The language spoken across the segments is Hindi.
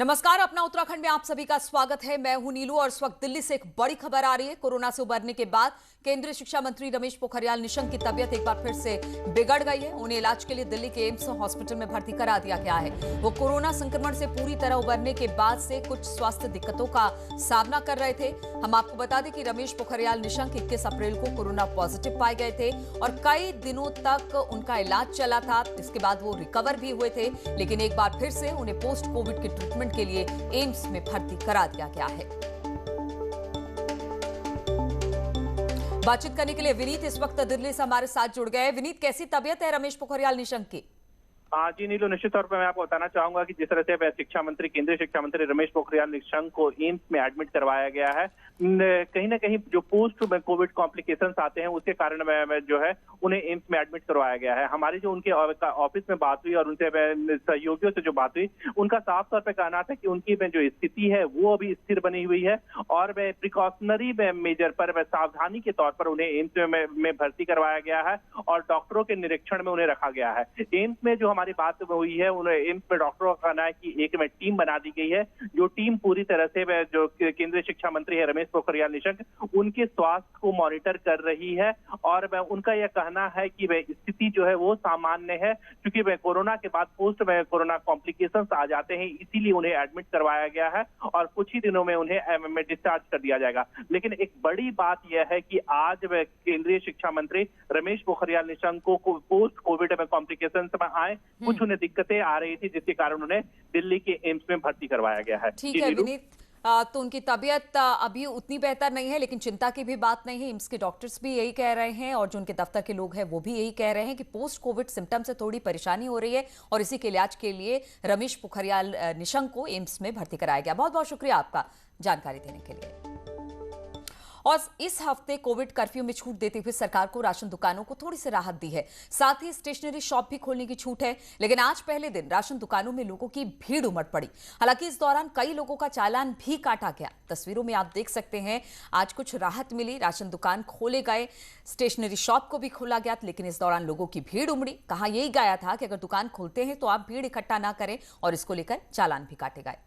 नमस्कार, अपना उत्तराखंड में आप सभी का स्वागत है। मैं हूं नीलू और इस वक्त दिल्ली से एक बड़ी खबर आ रही है। कोरोना से उबरने के बाद केंद्रीय शिक्षा मंत्री रमेश पोखरियाल निशंक की तबीयत एक बार फिर से बिगड़ गई है। उन्हें इलाज के लिए दिल्ली के एम्स हॉस्पिटल में भर्ती करा दिया गया है। वो कोरोना संक्रमण से पूरी तरह उबरने के बाद से कुछ स्वास्थ्य दिक्कतों का सामना कर रहे थे। हम आपको बता दें कि रमेश पोखरियाल निशंक 21 अप्रैल को कोरोना पॉजिटिव पाए गए थे और कई दिनों तक उनका इलाज चला था। इसके बाद वो रिकवर भी हुए थे, लेकिन एक बार फिर से उन्हें पोस्ट कोविड के ट्रीटमेंट के लिए एम्स में भर्ती करा दिया गया है। बातचीत करने के लिए विनीत इस वक्त दिल्ली से हमारे साथ जुड़ गए। विनीत, कैसी तबीयत है रमेश पोखरियाल निशंक की? जी नीलू, निश्चित तौर पर मैं आपको बताना चाहूंगा कि जिस तरह से केंद्रीय शिक्षा मंत्री रमेश पोखरियाल निशंक को एम्स में एडमिट करवाया गया है, कहीं ना कहीं जो पोस्ट कोविड कॉम्प्लिकेशंस आते हैं उसके कारण जो है उन्हें एम्स में एडमिट करवाया गया है। हमारी जो उनके ऑफिस में बात हुई और उनसे सहयोगियों से जो बात हुई, उनका साफ तौर पर कहना था कि उनकी जो स्थिति है वो अभी स्थिर बनी हुई है और प्रिकॉशनरी मेजर पर सावधानी के तौर पर उन्हें एम्स में भर्ती करवाया गया है और डॉक्टरों के निरीक्षण में उन्हें रखा गया है। एम्स में जो हमारी बात हुई है, उन्हें एम्स में डॉक्टरों का कहना है कि एक टीम बना दी गई है, जो टीम पूरी तरह से जो केंद्रीय शिक्षा मंत्री है रमेश पोखरियाल निशंक उनके स्वास्थ्य को मॉनिटर कर रही है और उनका यह कहना है कि स्थिति जो है वो सामान्य है, क्योंकि कोरोना के बाद पोस्ट कोरोना कॉम्प्लिकेशंस आ जाते हैं, इसीलिए उन्हें एडमिट करवाया गया है और कुछ ही दिनों में उन्हें डिस्चार्ज कर दिया जाएगा। लेकिन एक बड़ी बात यह है कि आज केंद्रीय शिक्षा मंत्री रमेश पोखरियाल निशंक को पोस्ट कोविड कॉम्प्लिकेशंस में आए, कुछ उन्हें दिक्कतें आ रही थी जिसके कारण उन्हें दिल्ली के एम्स में भर्ती करवाया गया है। ठीक है विनीत, तो उनकी तबीयत अभी उतनी बेहतर नहीं है, लेकिन चिंता की भी बात नहीं है। एम्स के डॉक्टर्स भी यही कह रहे हैं और जो उनके दफ्तर के लोग हैं वो भी यही कह रहे हैं कि पोस्ट कोविड सिम्टम से थोड़ी परेशानी हो रही है और इसी के इलाज के लिए रमेश पोखरियाल निशंक को एम्स में भर्ती कराया गया। बहुत बहुत शुक्रिया आपका जानकारी देने के लिए। और इस हफ्ते कोविड कर्फ्यू में छूट देते हुए सरकार को राशन दुकानों को थोड़ी सी राहत दी है। साथ ही स्टेशनरी शॉप भी खोलने की छूट है, लेकिन आज पहले दिन राशन दुकानों में लोगों की भीड़ उमड़ पड़ी। हालांकि इस दौरान कई लोगों का चालान भी काटा गया। तस्वीरों में आप देख सकते हैं, आज कुछ राहत मिली, राशन दुकान खोले गए, स्टेशनरी शॉप को भी खोला गया, लेकिन इस दौरान लोगों की भीड़ उमड़ी। कहा यही गया था कि अगर दुकान खोलते हैं तो आप भीड़ इकट्ठा ना करें और इसको लेकर चालान भी काटे गए।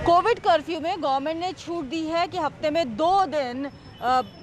कोविड कर्फ्यू में गवर्नमेंट ने छूट दी है कि हफ्ते में 2 दिन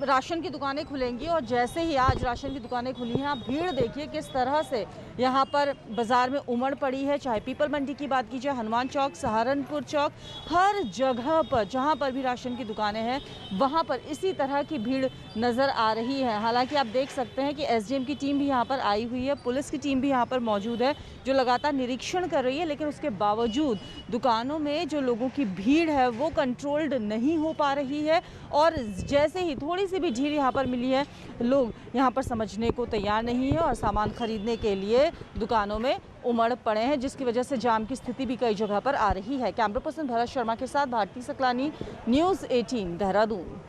राशन की दुकानें खुलेंगी और जैसे ही आज राशन की दुकानें खुली हैं, आप भीड़ देखिए किस तरह से यहाँ पर बाज़ार में उमड़ पड़ी है। चाहे पीपल मंडी की बात कीजिए, हनुमान चौक, सहारनपुर चौक, हर जगह पर जहाँ पर भी राशन की दुकानें हैं वहाँ पर इसी तरह की भीड़ नज़र आ रही है। हालांकि आप देख सकते हैं कि एसडीएम की टीम भी यहाँ पर आई हुई है, पुलिस की टीम भी यहाँ पर मौजूद है जो लगातार निरीक्षण कर रही है, लेकिन उसके बावजूद दुकानों में जो लोगों की भीड़ है वो कंट्रोल्ड नहीं हो पा रही है और जैसे ही थोड़ी सी भी ढील यहाँ पर मिली है, लोग यहाँ पर समझने को तैयार नहीं है और सामान खरीदने के लिए दुकानों में उमड़ पड़े हैं, जिसकी वजह से जाम की स्थिति भी कई जगह पर आ रही है। कैमरा पर्सन भरत शर्मा के साथ भारती सकलानी, न्यूज़ 18 देहरादून।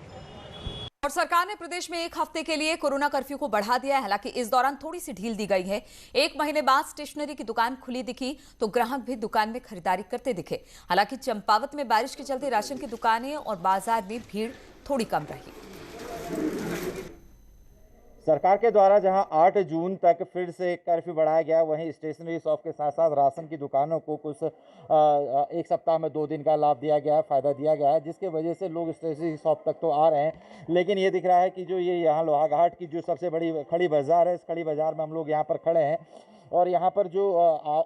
और सरकार ने प्रदेश में एक हफ्ते के लिए कोरोना कर्फ्यू को बढ़ा दिया है। हालांकि इस दौरान थोड़ी सी ढील दी गई है। 1 महीने बाद स्टेशनरी की दुकान खुली दिखी तो ग्राहक भी दुकान में खरीदारी करते दिखे। हालांकि चंपावत में बारिश के चलते राशन की दुकानें और बाजार में भीड़ थोड़ी कम रही। सरकार के द्वारा जहां 8 जून तक फिर से कर्फ्यू बढ़ाया गया, वहीं स्टेशनरी शॉप के साथ साथ राशन की दुकानों को कुछ एक सप्ताह में 2 दिन का लाभ दिया गया है, फ़ायदा दिया गया है, जिसके वजह से लोग स्टेशनरी शॉप तक तो आ रहे हैं। लेकिन ये दिख रहा है कि जो ये यहाँ लोहाघाट की जो सबसे बड़ी खड़ी बाज़ार है, इस खड़ी बाज़ार में हम लोग यहाँ पर खड़े हैं और यहाँ पर जो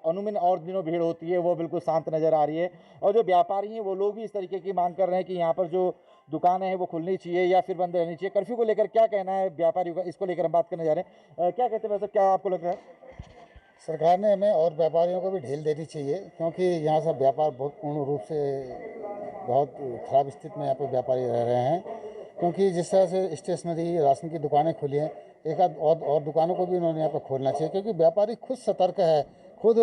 अनुमन और दिनों भीड़ होती है वो बिल्कुल शांत नज़र आ रही है और जो व्यापारी हैं वो लोग भी इस तरीके की मांग कर रहे हैं कि यहाँ पर जो दुकानें हैं वो खुलनी चाहिए या फिर बंद रहनी चाहिए। कर्फ्यू को लेकर क्या कहना है व्यापारियों का, इसको लेकर हम बात करने जा रहे हैं। क्या कहते हैं वैसे, क्या आपको लग रहा है? सरकार ने हमें और व्यापारियों को भी ढील देनी चाहिए, क्योंकि यहाँ से व्यापार बहुत पूर्ण रूप से बहुत ख़राब स्थिति में यहाँ पर व्यापारी रह रहे हैं। क्योंकि जिस तरह से स्टेशनरी राशन की दुकानें खुली हैं, एक आध और दुकानों को भी उन्होंने यहाँ पर खोलना चाहिए, क्योंकि व्यापारी खुद सतर्क है, खुद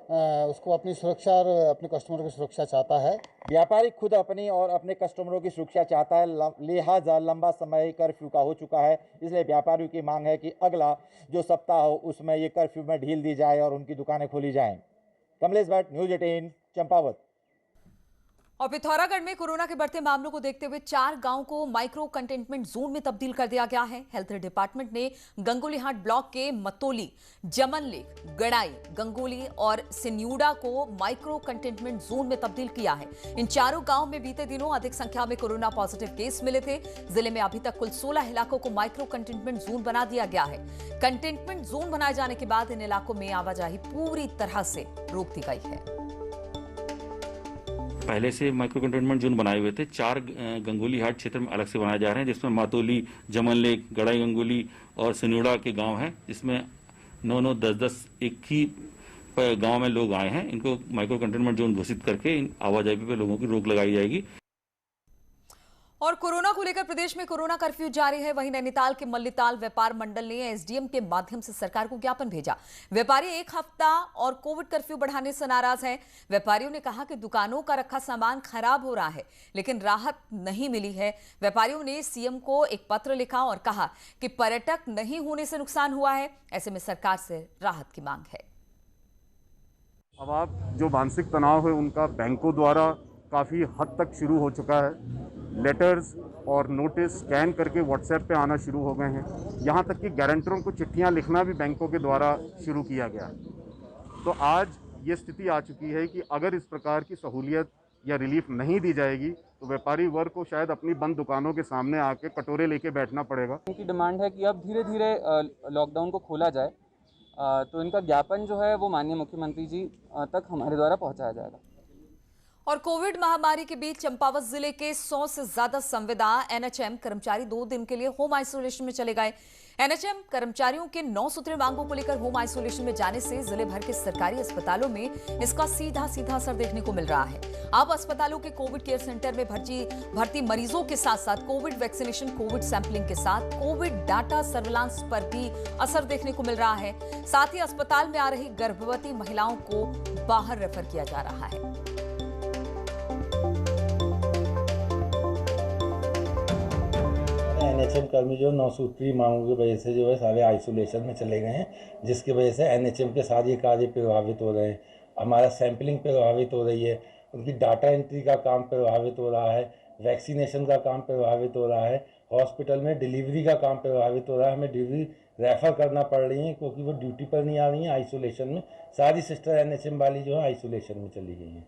उसको अपनी सुरक्षा और अपने कस्टमरों की सुरक्षा चाहता है। व्यापारी खुद अपनी और अपने कस्टमरों की सुरक्षा चाहता है, लिहाजा लंबा समय कर्फ्यू का हो चुका है, इसलिए व्यापारियों की मांग है कि अगला जो सप्ताह हो उसमें ये कर्फ्यू में ढील दी जाए और उनकी दुकानें खोली जाएं। कमलेश भट्ट, न्यूज़ 18 चंपावत। और पिथौरागढ़ में कोरोना के बढ़ते मामलों को देखते हुए 4 गांव को माइक्रो कंटेनमेंट जोन में तब्दील कर दिया गया है। हेल्थ डिपार्टमेंट ने गंगोलीहाट ब्लॉक के मतोली, जमनलेक, गड़ाई, गंगोली और सिन्यूड़ा को माइक्रो कंटेनमेंट जोन में तब्दील किया है। इन चारों गांव में बीते दिनों अधिक संख्या में कोरोना पॉजिटिव केस मिले थे। जिले में अभी तक कुल 16 इलाकों को माइक्रो कंटेनमेंट जोन बना दिया गया है। कंटेनमेंट जोन बनाए जाने के बाद इन इलाकों में आवाजाही पूरी तरह से रोक दी गई है। पहले से माइक्रो कंटेनमेंट जोन बनाए हुए थे। 4 गंगोलीहाट क्षेत्र में अलग से बनाए जा रहे हैं, जिसमें मातोली, जमनलेक, गड़ाई गंगोली और सिन्यूड़ा के गांव हैं, जिसमें 9-9, 10-10 एक ही गांव में लोग आए हैं। इनको माइक्रो कंटेनमेंट जोन घोषित करके इन आवाजाही पे लोगों की रोक लगाई जाएगी। और कोरोना को लेकर प्रदेश में कोरोना कर्फ्यू जारी है। वहीं नैनीताल के मल्लीताल व्यापार मंडल ने एसडीएम के माध्यम से सरकार को ज्ञापन भेजा। व्यापारी 1 हफ्ता और कोविड कर्फ्यू बढ़ाने से नाराज हैं। व्यापारियों ने कहा कि दुकानों का रखा सामान खराब हो रहा है, लेकिन राहत नहीं मिली है। व्यापारियों ने सीएम को एक पत्र लिखा और कहा कि पर्यटक नहीं होने से नुकसान हुआ है। ऐसे में सरकार से राहत की मांग है। अब आप जो मानसिक तनाव है उनका बैंकों द्वारा काफ़ी हद तक शुरू हो चुका है। लेटर्स और नोटिस स्कैन करके व्हाट्सएप पे आना शुरू हो गए हैं। यहाँ तक कि गारंटरों को चिट्ठियाँ लिखना भी बैंकों के द्वारा शुरू किया गया। तो आज ये स्थिति आ चुकी है कि अगर इस प्रकार की सहूलियत या रिलीफ नहीं दी जाएगी तो व्यापारी वर्ग को शायद अपनी बंद दुकानों के सामने आके कटोरे लेके बैठना पड़ेगा। उनकी डिमांड है कि अब धीरे धीरे लॉकडाउन को खोला जाए, तो इनका ज्ञापन जो है वो माननीय मुख्यमंत्री जी तक हमारे द्वारा पहुँचाया जाएगा। और कोविड महामारी के बीच चंपावत जिले के 100 से ज्यादा संविदा एनएचएम कर्मचारी 2 दिन के लिए होम आइसोलेशन में चले गए। एनएचएम कर्मचारियों के 9 सूत्रीय मांगों को लेकर होम आइसोलेशन में जाने से जिले भर के सरकारी अस्पतालों में इसका सीधा असर देखने को मिल रहा है। अब अस्पतालों के कोविड केयर सेंटर में भर्ती मरीजों के साथ साथ कोविड वैक्सीनेशन, कोविड सैंपलिंग के साथ कोविड डाटा सर्विलांस पर भी असर देखने को मिल रहा है। साथ ही अस्पताल में आ रही गर्भवती महिलाओं को बाहर रेफर किया जा रहा है। एनएचएम कर्मी जो 9 सूत्री मांगों की वजह से जो है सारे आइसोलेशन में चले गए हैं, जिसकी वजह से एनएचएम के सारे कार्य प्रभावित हो रहे हैं। हमारा सैंपलिंग प्रभावित हो रही है, उनकी डाटा एंट्री का काम प्रभावित हो रहा है, वैक्सीनेशन का काम प्रभावित हो रहा है, हॉस्पिटल में डिलीवरी का काम प्रभावित हो रहा है। हमें डिलीवरी रेफ़र करना पड़ रही है क्योंकि वो ड्यूटी पर नहीं आ रही हैं। आइसोलेशन में सारी सिस्टर एनएचएम वाली जो है आइसोलेशन में चली गई हैं।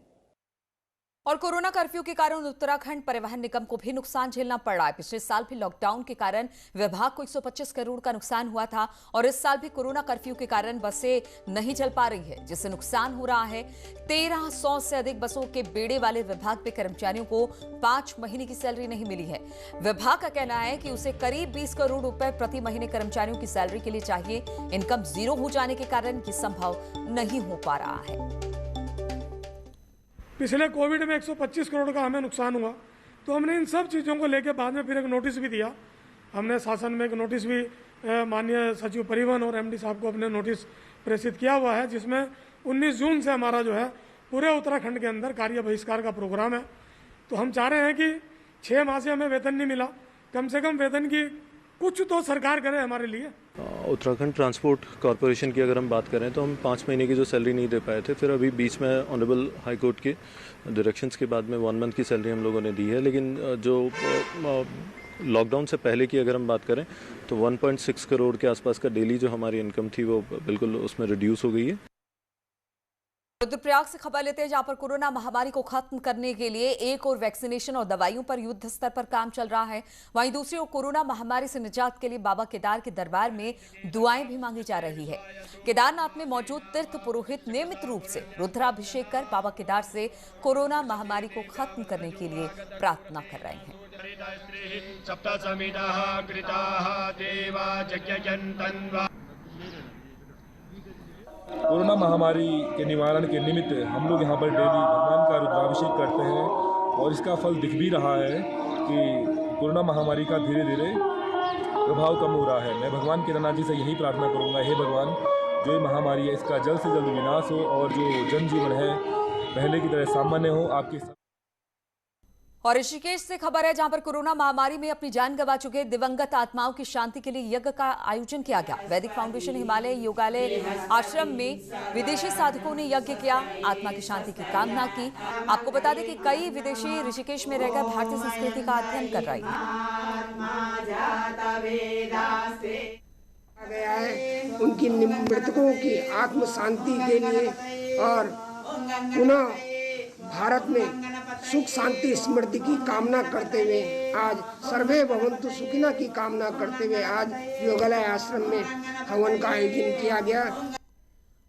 और कोरोना कर्फ्यू के कारण उत्तराखंड परिवहन निगम को भी नुकसान झेलना पड़ रहा है। पिछले साल भी लॉकडाउन के कारण विभाग को 125 करोड़ का नुकसान हुआ था और इस साल भी कोरोना कर्फ्यू के कारण बसें नहीं चल पा रही है, जिससे नुकसान हो रहा है। 1300 से अधिक बसों के बेड़े वाले विभाग के कर्मचारियों को 5 महीने की सैलरी नहीं मिली है। विभाग का कहना है कि उसे करीब 20 करोड़ रुपए प्रति महीने कर्मचारियों की सैलरी के लिए चाहिए। इनकम जीरो हो जाने के कारण ये संभव नहीं हो पा रहा है। पिछले कोविड में 125 करोड़ का हमें नुकसान हुआ, तो हमने इन सब चीज़ों को लेकर बाद में फिर एक नोटिस भी दिया। हमने शासन में एक नोटिस भी माननीय सचिव परिवहन और एमडी साहब को अपने नोटिस प्रेषित किया हुआ है, जिसमें 19 जून से हमारा जो है पूरे उत्तराखंड के अंदर कार्य बहिष्कार का प्रोग्राम है। तो हम चाह रहे हैं कि 6 माह से हमें वेतन नहीं मिला, कम से कम वेतन की कुछ तो सरकार करे हमारे लिए। उत्तराखंड ट्रांसपोर्ट कॉरपोरेशन की अगर हम बात करें तो हम 5 महीने की जो सैलरी नहीं दे पाए थे, फिर अभी बीच में ऑनरेबल हाई कोर्ट के डायरेक्शंस के बाद में 1 मंथ की सैलरी हम लोगों ने दी है। लेकिन जो लॉकडाउन से पहले की अगर हम बात करें तो 1.6 करोड़ के आसपास का डेली जो हमारी इनकम थी वो बिल्कुल उसमें रिड्यूस हो गई है। रुद्रप्रयाग से खबर लेते हैं, जहां पर कोरोना महामारी को खत्म करने के लिए एक और वैक्सीनेशन और दवाइयों पर युद्ध स्तर पर काम चल रहा है, वहीं दूसरी ओर कोरोना महामारी से निजात के लिए बाबा केदार के दरबार में दुआएं भी मांगी जा रही है। केदारनाथ में मौजूद तीर्थ पुरोहित नियमित रूप से रुद्राभिषेक कर बाबा केदार से कोरोना महामारी को खत्म करने के लिए प्रार्थना कर रहे हैं। कोरोना महामारी के निवारण के निमित्त हम लोग यहाँ पर डेली भगवान का रुद्राभिषेक करते हैं और इसका फल दिख भी रहा है कि कोरोना महामारी का धीरे धीरे प्रभाव कम हो रहा है। मैं भगवान केदारनाथ जी से यही प्रार्थना करूँगा, हे भगवान जो ये महामारी है इसका जल्द से जल्द विनाश हो और जो जनजीवन है पहले की तरह सामान्य हो। आपके और ऋषिकेश से खबर है जहां पर कोरोना महामारी में अपनी जान गंवा चुके दिवंगत आत्माओं की शांति के लिए यज्ञ का आयोजन किया गया। वैदिक फाउंडेशन हिमालय योगालय आश्रम में विदेशी साधकों ने यज्ञ किया, आत्मा की शांति की कामना की। आपको बता दें कि कई विदेशी ऋषिकेश में रहकर भारतीय संस्कृति का अध्ययन कर रहे हैं। उनकी मृतकों की आत्म शांति के लिए और पुनः भारत में सुख शांति स्मृति की कामना करते हुए आज सर्वे भवन्तु सुखिनः की कामना करते हुए आज योगालय आश्रम में हवन का आयोजन किया गया।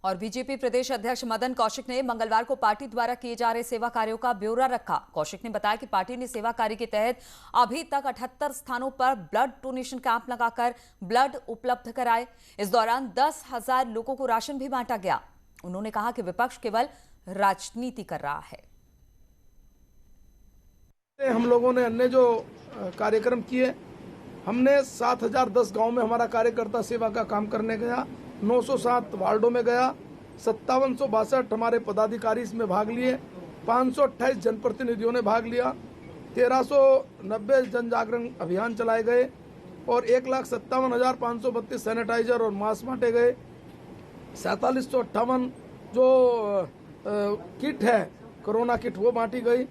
और बीजेपी प्रदेश अध्यक्ष मदन कौशिक ने मंगलवार को पार्टी द्वारा किए जा रहे सेवा कार्यों का ब्यौरा रखा। कौशिक ने बताया कि पार्टी ने सेवा कार्य के तहत अभी तक 78 स्थानों पर ब्लड डोनेशन कैंप लगाकर ब्लड उपलब्ध कराए। इस दौरान 10,000 लोगों को राशन भी बांटा गया। उन्होंने कहा कि विपक्ष केवल राजनीति कर रहा है। हम लोगों ने अन्य जो कार्यक्रम किए, हमने 7,010 गांव में हमारा कार्यकर्ता सेवा का काम करने गया, 907 वार्डों में गया, 5762 हमारे पदाधिकारी इसमें भाग लिए, 528 जनप्रतिनिधियों ने भाग लिया, 1390 जन जागरण अभियान चलाए गए और 1,57,532 सैनिटाइजर और मास्क बांटे गए। 4758 जो किट है कोरोना किट वो बांटी गई।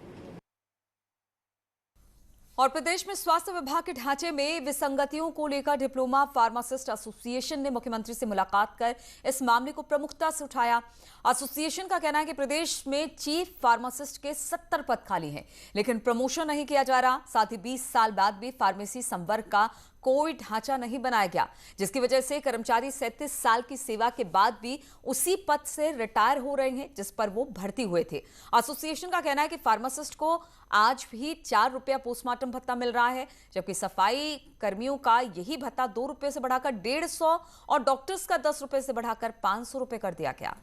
और प्रदेश में स्वास्थ्य विभाग के ढांचे में विसंगतियों को लेकर डिप्लोमा फार्मासिस्ट एसोसिएशन ने मुख्यमंत्री से मुलाकात कर इस मामले को प्रमुखता से उठाया। एसोसिएशन का कहना है कि प्रदेश में चीफ फार्मासिस्ट के 70 पद खाली हैं, लेकिन प्रमोशन नहीं किया जा रहा। साथ ही 20 साल बाद भी फार्मेसी संवर्ग का कोई ढांचा नहीं बनाया गया, जिसकी वजह से कर्मचारी 37 साल की सेवा के बाद भी उसी पद से रिटायर हो रहे हैं जिस पर वो भर्ती हुए थे। एसोसिएशन का कहना है कि फार्मासिस्ट को आज भी 4 रुपया पोस्टमार्टम भत्ता मिल रहा है, जबकि सफाई कर्मियों का यही भत्ता 2 रुपये से बढ़ाकर 150 और डॉक्टर्स का 10 रुपये से बढ़ाकर 500 रुपये कर दिया गया।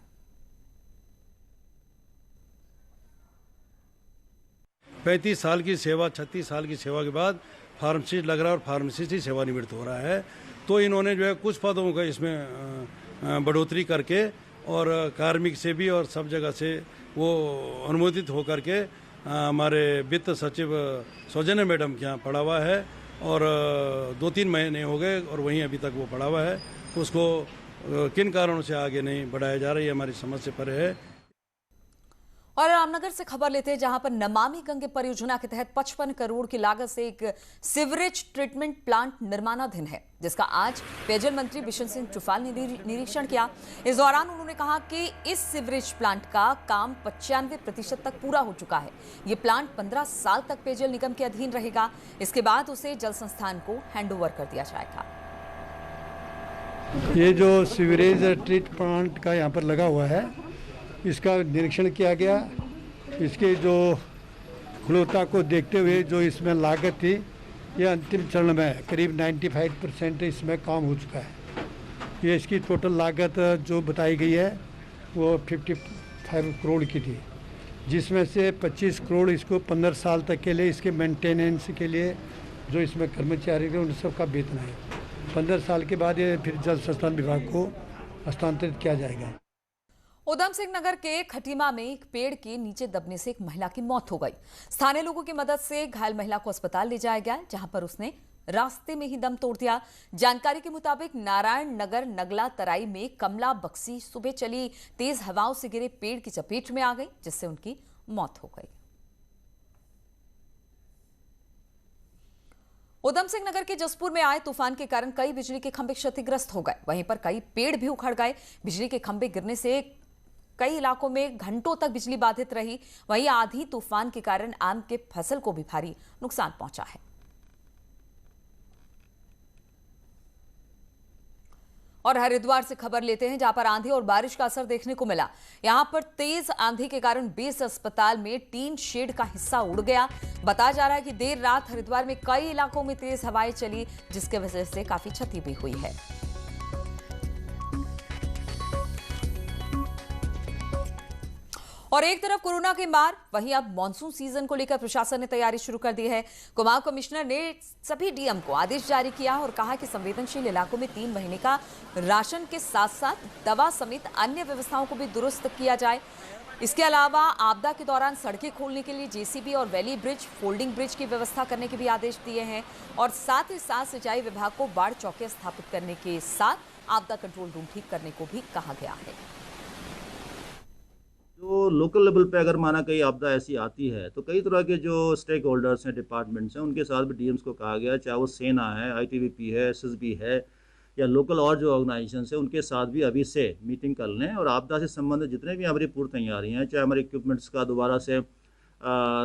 पैंतीस साल की सेवा, 36 साल की सेवा के बाद फार्मासिस्ट लग रहा है और फार्मासिस्ट ही सेवानिवृत्त हो रहा है। तो इन्होंने जो है कुछ पदों का इसमें बढ़ोतरी करके और कार्मिक से भी और सब जगह से वो अनुमोदित होकर के हमारे वित्त सचिव सौजन्या मैडम के यहाँ पड़ा हुआ है और 2-3 महीने हो गए और वहीं अभी तक वो पड़ा हुआ है। उसको किन कारणों से आगे नहीं बढ़ाया जा रहा है, हमारी समझ से परे है। और रामनगर से खबर लेते हैं जहां पर नमामि गंगे परियोजना के तहत 55 करोड़ की लागत से एक सीवरेज ट्रीटमेंट प्लांट निर्माणाधीन है, जिसका आज पेयजल मंत्री बिशन सिंह चुफाल ने निरीक्षण किया। इस दौरान उन्होंने कहा कि इस सीवरेज प्लांट का काम 95% तक पूरा हो चुका है। ये प्लांट 15 साल तक पेयजल निगम के अधीन रहेगा। इसके बाद उसे जल संस्थान को हैंडओवर कर दिया जाएगा। ये जो सीवरेज ट्रीट प्लांट का यहाँ पर लगा हुआ है, इसका निरीक्षण किया गया। इसके जो गुणवत्ता को देखते हुए जो इसमें लागत थी, ये अंतिम चरण में करीब 95% इसमें काम हो चुका है। ये इसकी टोटल लागत जो बताई गई है वो 55 करोड़ की थी, जिसमें से 25 करोड़ इसको 15 साल तक के लिए इसके मेंटेनेंस के लिए जो इसमें कर्मचारी थे उन सब का वेतन है। 15 साल के बाद ये फिर जल संस्थान विभाग को हस्तांतरित किया जाएगा। उधम सिंह नगर के खटीमा में एक पेड़ के नीचे दबने से एक महिला की मौत हो गई। स्थानीय लोगों की मदद से घायल महिला को अस्पताल ले जाया गया, जहां पर उसने रास्ते में ही दम तोड़ दिया। जानकारी के मुताबिक नारायण नगर नगला तराई में कमला बक्सी सुबह चली तेज हवाओं से गिरे पेड़ की चपेट में आ गई, जिससे उनकी मौत हो गई। उधम सिंह नगर के जसपुर में आए तूफान के कारण कई बिजली के खंभे क्षतिग्रस्त हो गए। वहीं पर कई पेड़ भी उखड़ गए। बिजली के खंभे गिरने से कई इलाकों में घंटों तक बिजली बाधित रही। वहीं आंधी तूफान के कारण आम के फसल को भी भारी नुकसान पहुंचा है। और हरिद्वार से खबर लेते हैं, जहां पर आंधी और बारिश का असर देखने को मिला। यहां पर तेज आंधी के कारण बेस अस्पताल में टीन शेड का हिस्सा उड़ गया। बताया जा रहा है कि देर रात हरिद्वार में कई इलाकों में तेज हवाएं चली, जिसके वजह से काफी क्षति भी हुई है। और एक तरफ कोरोना की मार, वहीं अब मानसून सीजन को लेकर प्रशासन ने तैयारी शुरू कर दी है। कुमाऊं कमिश्नर ने सभी डीएम को आदेश जारी किया और कहा कि संवेदनशील इलाकों में 3 महीने का राशन के साथ साथ दवा समेत अन्य व्यवस्थाओं को भी दुरुस्त किया जाए। इसके अलावा आपदा के दौरान सड़कें खोलने के लिए जेसीबी और वैली ब्रिज, फोल्डिंग ब्रिज की व्यवस्था करने के भी आदेश दिए हैं और साथ ही साथ सिंचाई विभाग को बाढ़ चौकियां स्थापित करने के साथ आपदा कंट्रोल रूम ठीक करने को भी कहा गया है। जो लोकल लेवल पे अगर माना कहीं आपदा ऐसी आती है तो कई तरह के जो स्टेक होल्डर्स हैं, डिपार्टमेंट्स हैं, उनके साथ भी डीएम्स को कहा गया, चाहे वो सेना है, आईटीबीपी है, एसएसबी है या लोकल और जो ऑर्गेनाइजेशन है, उनके साथ भी अभी से मीटिंग कर लें और आपदा से संबंधित जितने भी हमारी पूर्व तैयारियाँ हैं, चाहे हमारे इक्विपमेंट्स का दोबारा से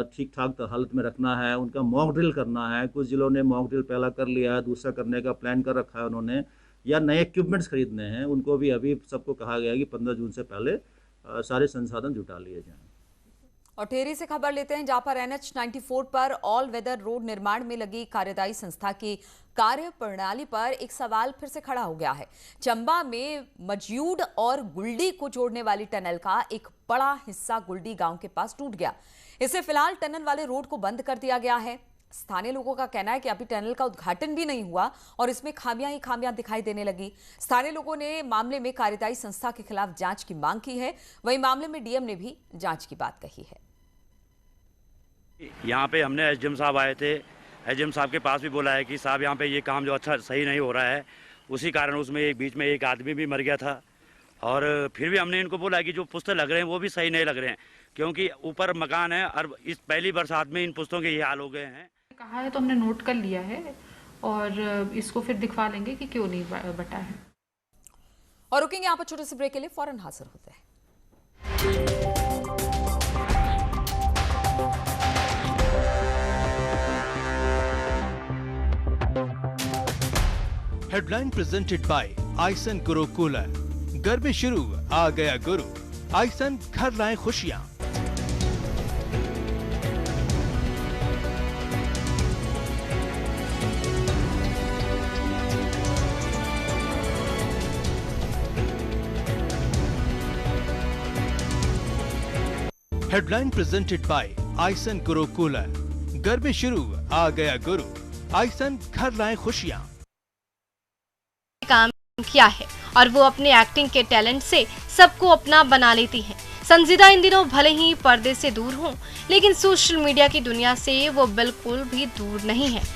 ठीक ठाक हालत में रखना है, उनका मॉक ड्रिल करना है। कुछ जिलों ने मॉक ड्रिल पहला कर लिया है, दूसरा करने का प्लान कर रखा है उन्होंने, या नए इक्विपमेंट्स खरीदने हैं, उनको भी अभी सबको कहा गया है कि 15 जून से पहले सारे संसाधन जुटा लिए जाएं। और टेहरी से खबर लेते हैं, जहां पर NH 94 पर ऑल वेदर रोड निर्माण में लगी कार्यदायी संस्था की कार्य प्रणाली पर एक सवाल फिर से खड़ा हो गया है। चंबा में मजयूड और गुलडी को जोड़ने वाली टनल का एक बड़ा हिस्सा गुलडी गांव के पास टूट गया। इससे फिलहाल टनल वाले रोड को बंद कर दिया गया है। स्थानीय लोगों का कहना है कि अभी टनल का उद्घाटन भी नहीं हुआ और इसमें खामियां ही खामियां दिखाई देने लगी। स्थानीय लोगों ने मामले में कार्यदायी संस्था के खिलाफ जांच की मांग की है। वहीं मामले में डीएम ने भी जांच की बात कही है। यहाँ पे हमने एसडीएम साहब आए थे, एसडीएम साहब के पास भी बोला है कि साहब यहाँ पे ये काम जो अच्छा सही नहीं हो रहा है, उसी कारण उसमें एक बीच में एक आदमी भी मर गया था। और फिर भी हमने इनको बोला कि जो पुस्ते लग रहे हैं वो भी सही नहीं लग रहे हैं, क्योंकि ऊपर मकान है और इस पहली बरसात में इन पुस्तों के ये हाल हो गए हैं। कहा है तो हमने नोट कर लिया है और इसको फिर दिखवा लेंगे कि क्यों नहीं बटा है। और रुकेंगे यहाँ पर छोटे से ब्रेक के लिए, फौरन हाजिर होते हैं। हेडलाइन प्रेजेंटेड बाय आइसन गुरुकुलर। घर में शुरू आ गया गुरु, आइसन घर लाए खुशियां। हेडलाइन प्रेजेंटेड बाय आइसन गुरुकुलर। घर में शुरू आ गया गुरु, आइसन घर लाए खुशियां। काम किया है और वो अपने एक्टिंग के टैलेंट से सबको अपना बना लेती हैं। संजीदा इन दिनों भले ही पर्दे से दूर हों, लेकिन सोशल मीडिया की दुनिया से वो बिल्कुल भी दूर नहीं है।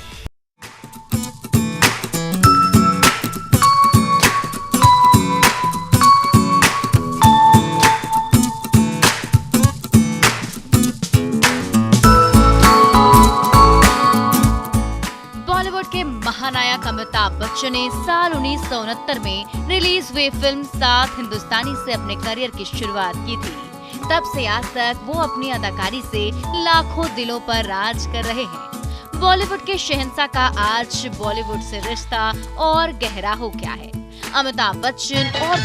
महानायक अमिताभ बच्चन ने साल 1969 में रिलीज हुई फिल्म साथ हिंदुस्तानी से अपने करियर की शुरुआत की थी। तब से आज तक वो अपनी अदाकारी से लाखों दिलों पर राज कर रहे हैं। बॉलीवुड के शहंशाह का आज बॉलीवुड से रिश्ता और गहरा हो गया है। अमिताभ बच्चन और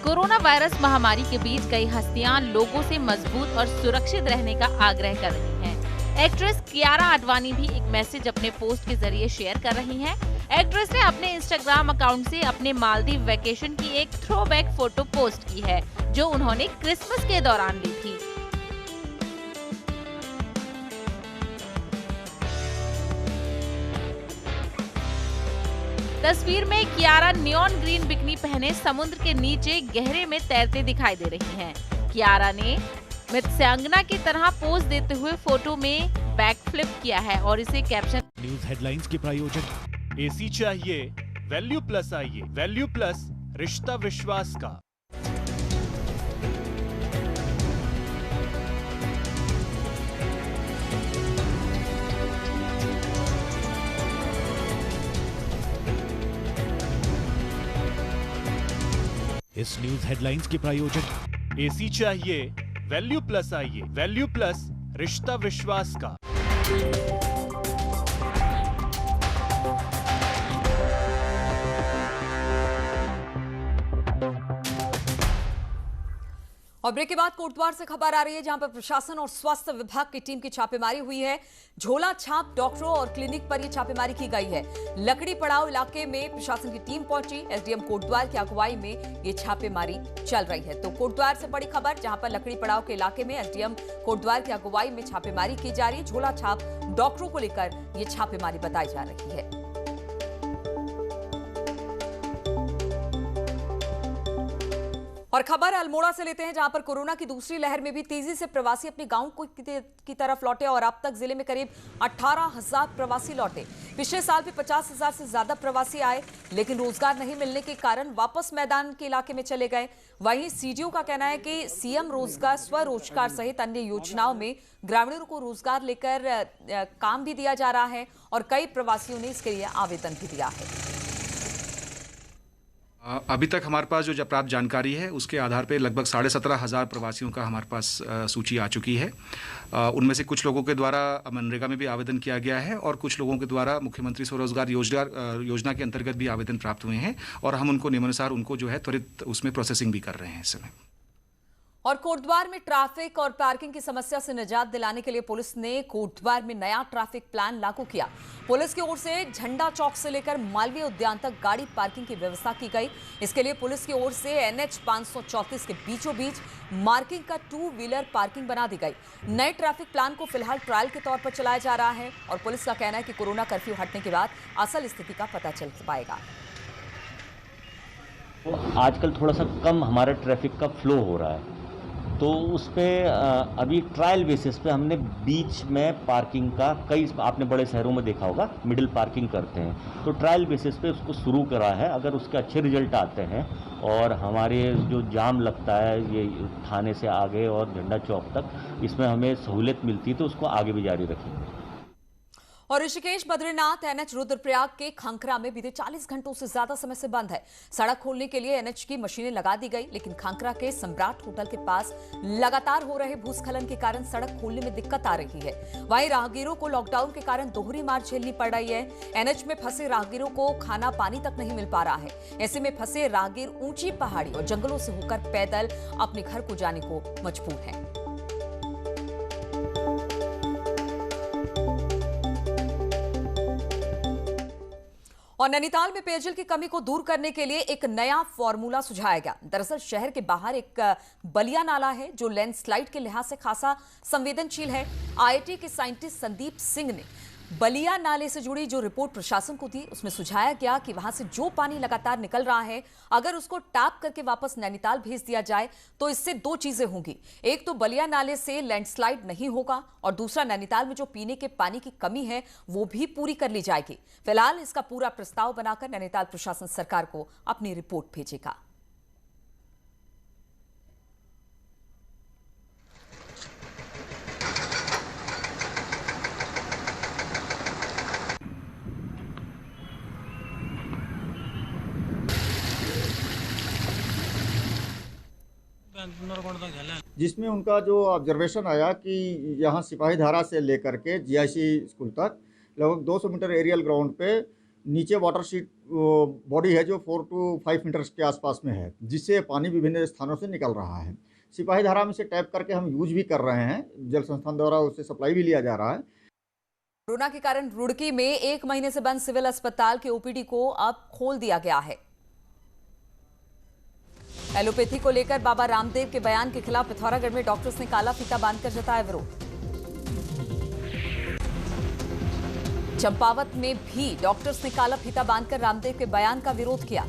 कोरोना वायरस महामारी के बीच कई हस्तियां लोगों से मजबूत और सुरक्षित रहने का आग्रह कर रही हैं। एक्ट्रेस कियारा आडवाणी भी एक मैसेज अपने पोस्ट के जरिए शेयर कर रही हैं। एक्ट्रेस ने अपने इंस्टाग्राम अकाउंट से अपने मालदीव वेकेशन की एक थ्रोबैक फोटो पोस्ट की है, जो उन्होंने क्रिसमस के दौरान ली थी। तस्वीर में कियारा नियॉन ग्रीन बिकनी पहने समुद्र के नीचे गहरे में तैरते दिखाई दे रही हैं। कियारा ने मत्स्यांगना की तरह पोज देते हुए फोटो में बैक फ्लिप किया है और इसे कैप्शन न्यूज हेडलाइंस के प्रायोजक एसी चाहिए वैल्यू प्लस आइए, वैल्यू प्लस रिश्ता विश्वास का। इस न्यूज हेडलाइंस के प्रायोजक एसी चाहिए वैल्यू प्लस आइए, वैल्यू प्लस रिश्ता विश्वास का। और ब्रेक के बाद कोटद्वार से खबर आ रही है, जहां पर प्रशासन और स्वास्थ्य विभाग की टीम की छापेमारी हुई है। झोला छाप डॉक्टरों और क्लिनिक पर यह छापेमारी की गई है। लकड़ी पड़ाव इलाके में प्रशासन की टीम पहुंची। एसडीएम कोटद्वार की अगुवाई में ये छापेमारी चल रही है। तो कोटद्वार से बड़ी खबर, जहां पर लकड़ी पड़ाव के इलाके में एसडीएम कोटद्वार की अगुवाई में छापेमारी की जा रही है। झोला छाप डॉक्टरों को लेकर यह छापेमारी बताई जा रही है। और खबर अल्मोड़ा से लेते हैं, जहां पर कोरोना की दूसरी लहर में भी तेजी से प्रवासी अपने गांव की तरफ लौटे और अब तक जिले में करीब 18,000 प्रवासी लौटे। पिछले साल भी 50,000 से ज्यादा प्रवासी आए, लेकिन रोजगार नहीं मिलने के कारण वापस मैदान के इलाके में चले गए। वहीं सीडीओ का कहना है कि सीएम रोजगार, स्वरोजगार सहित अन्य योजनाओं में ग्रामीणों को रोजगार लेकर काम भी दिया जा रहा है और कई प्रवासियों ने इसके लिए आवेदन भी दिया है। अभी तक हमारे पास जो प्राप्त जानकारी है उसके आधार पर लगभग 17,500 प्रवासियों का हमारे पास सूची आ चुकी है। उनमें से कुछ लोगों के द्वारा मनरेगा में भी आवेदन किया गया है और कुछ लोगों के द्वारा मुख्यमंत्री स्वरोजगार योजना के अंतर्गत भी आवेदन प्राप्त हुए हैं और हम उनको नियमानुसार उनको जो है त्वरित उसमें प्रोसेसिंग भी कर रहे हैं इस समय। और कोटद्वार में ट्रैफिक और पार्किंग की समस्या से निजात दिलाने के लिए पुलिस ने कोटद्वार में नया ट्रैफिक प्लान लागू किया। पुलिस की ओर से झंडा चौक से लेकर मालवीय उद्यान तक गाड़ी पार्किंग की व्यवस्था की गई। इसके लिए पुलिस की ओर से NH 534 के बीचों बीच मार्किंग का 2 व्हीलर पार्किंग बना दी गई। नए ट्रैफिक प्लान को फिलहाल ट्रायल के तौर पर चलाया जा रहा है और पुलिस का कहना है कि कोरोना कर्फ्यू हटने के बाद असल स्थिति का पता चल पाएगा। आजकल थोड़ा सा कम हमारा ट्रैफिक का फ्लो हो रहा है, तो उस पर अभी ट्रायल बेसिस पे हमने बीच में पार्किंग का, कई आपने बड़े शहरों में देखा होगा मिडिल पार्किंग करते हैं, तो ट्रायल बेसिस पे उसको शुरू करा है। अगर उसके अच्छे रिजल्ट आते हैं और हमारे जो जाम लगता है ये थाने से आगे और झंडा चौक तक, इसमें हमें सहूलियत मिलती है तो उसको आगे भी जारी रखेंगे। और ऋषिकेश बद्रीनाथ NH रुद्रप्रयाग के खांकरा में बीते 40 घंटों से ज्यादा समय से बंद है। सड़क खोलने के लिए NH की मशीनें लगा दी गई, लेकिन खांकरा के सम्राट होटल के पास लगातार हो रहे भूस्खलन के कारण सड़क खोलने में दिक्कत आ रही है। वहीं राहगीरों को लॉकडाउन के कारण दोहरी मार झेलनी पड़ रही है। NH में फंसे राहगीरों को खाना पानी तक नहीं मिल पा रहा है। ऐसे में फंसे राहगीर ऊंची पहाड़ी और जंगलों से होकर पैदल अपने घर को जाने को मजबूर हैं। और नैनीताल में पेयजल की कमी को दूर करने के लिए एक नया फॉर्मूला सुझाया गया। दरअसल शहर के बाहर एक बलिया नाला है जो लैंडस्लाइड के लिहाज से खासा संवेदनशील है। IIT के साइंटिस्ट संदीप सिंह ने बलिया नाले से जुड़ी जो रिपोर्ट प्रशासन को दी, उसमें सुझाया गया कि वहां से जो पानी लगातार निकल रहा है, अगर उसको टैप करके वापस नैनीताल भेज दिया जाए तो इससे 2 चीजें होंगी। एक तो बलिया नाले से लैंडस्लाइड नहीं होगा और दूसरा नैनीताल में जो पीने के पानी की कमी है वो भी पूरी कर ली जाएगी। फिलहाल इसका पूरा प्रस्ताव बनाकर नैनीताल प्रशासन सरकार को अपनी रिपोर्ट भेजेगा। जिसमें उनका जो ऑब्जर्वेशन आया कि यहाँ सिपाही धारा से लेकर के GIC स्कूल तक लगभग 200 मीटर एरियल ग्राउंड पे नीचे वाटर शीट बॉडी है जो 4 to 5 मीटर के आसपास में है, जिससे पानी विभिन्न स्थानों से निकल रहा है। सिपाही धारा में से टैप करके हम यूज भी कर रहे हैं, जल संस्थान द्वारा उससे सप्लाई भी लिया जा रहा है। कोरोना के कारण रुड़की में 1 महीने से बंद सिविल अस्पताल के OPD को अब खोल दिया गया है। एलोपैथी को लेकर बाबा रामदेव के बयान के खिलाफ पिथौरागढ़ में डॉक्टर्स ने काला फीता बांधकर जताया विरोध। चंपावत में भी डॉक्टर्स ने काला फीता बांधकर रामदेव के बयान का विरोध किया।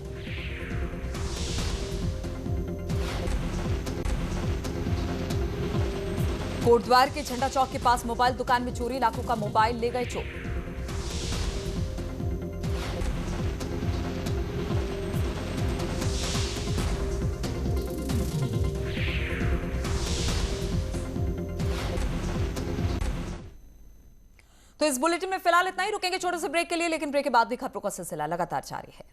कोटद्वार के झंडा चौक के पास मोबाइल दुकान में चोरी, लाखों का मोबाइल ले गए चोर। तो इस बुलेटिन में फिलहाल इतना ही। रुकेंगे छोटे से ब्रेक के लिए, लेकिन ब्रेक के बाद भी खबरों का सिलसिला लगातार जारी है।